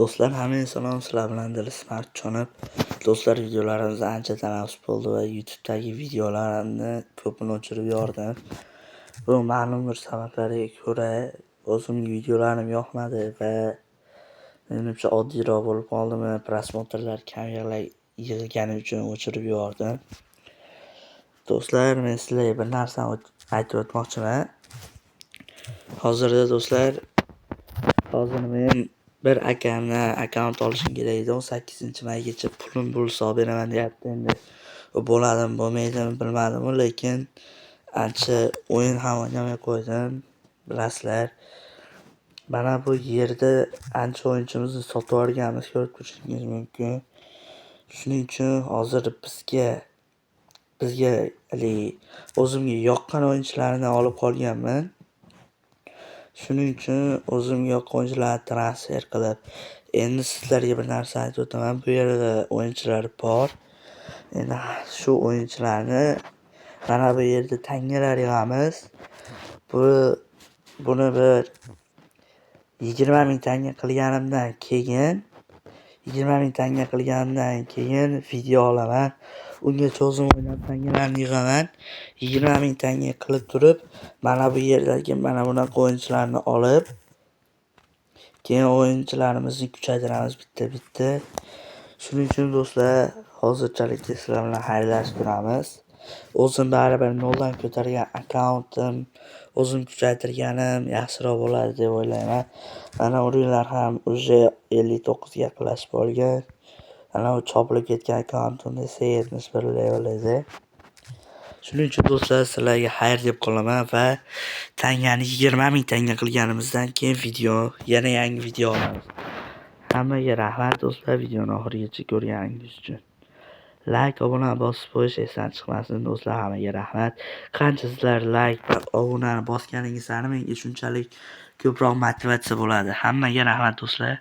Do'stlar, hammaga salom. Sizlar bilan Dilismard Chonib. Do'stlar, videolarimiz ancha tanaffus bo'ldi va YouTube'dagi videolarimni ko'pini o'chirib yubordim. Bu ma'lum bir sabablarga ko'ra o'zimning videolarim yoqmadi va menimcha oddiyroq bo'lib qoldimi, prosmotrlar kam yig'ilgani uchun o'chirib yubordim. Do'stlar, men sizlarga bir narsani aytib o'tmoqchiman. Hozirda do'stlar, men bir akamdan akkaunt olishim kerak edi. 18-maygacha pulim bo'lsa olib beraman deyapti. Endi bo'ladimi, bo'lmaydimi bilmadim, lekin ancha o'yin ham o'ynamay qo'ydim. Bilasizlar, mana bu yerda ancha o'yinchimizni sotib olganmiz, ko'rib ko'rishingiz mumkin. Shuning uchun hozir bizga o'zimga yoqqan o'yinchilarni olib qolganman. Shuning uchun o'zimga yoqqan o'yinchilarni transfer qilib, endi sizlarga bir narsa aytib o'taman. Bu yerda o'yinchilar bor. Endi shu o'yinchilarni mana bu yerda tangalar yig'amiz. Buni bir 20 ming tanga qilganimdan keyin video olaman. Ungacha o'zim o'ynab tangalarni yig'aman. 20 ming tanga qilib turib, mana bu yerdagi mana bunaqa o'yinchilarni olib, keyin o'yinchilarimizni kuchaytiramiz bitta-bitta. Shuning uchun do'stlar, hozirchalik sizlar bilan xayrlashib turamiz. O'zim baribir noldan ko'targan akkauntim, o'zim kuchaytirganim yaxshiroq bo'ladi deb o'ylayman. Mana uringlar ham уже 59 ga yaqinlashib olgan. Mana bu chopilib ketgan akkauntim esa 71 level edi. Shuning uchun do'stlar, sizlarga xayr deb qolaman va tangani 20 ming tanga qilganimizdan keyin yana yangi video olamiz. Hammaga rahmat do'stlar, videoni oxirigacha ko'rganingiz uchun. Like, obuna bosib qo'yish esdan chiqmasin do'stlar, hammaga rahmat. Qancha sizlar like va obunani bosganingiz sari menga shunchalik ko'proq motivatsiya bo'ladi. Hammaga rahmat do'stlar.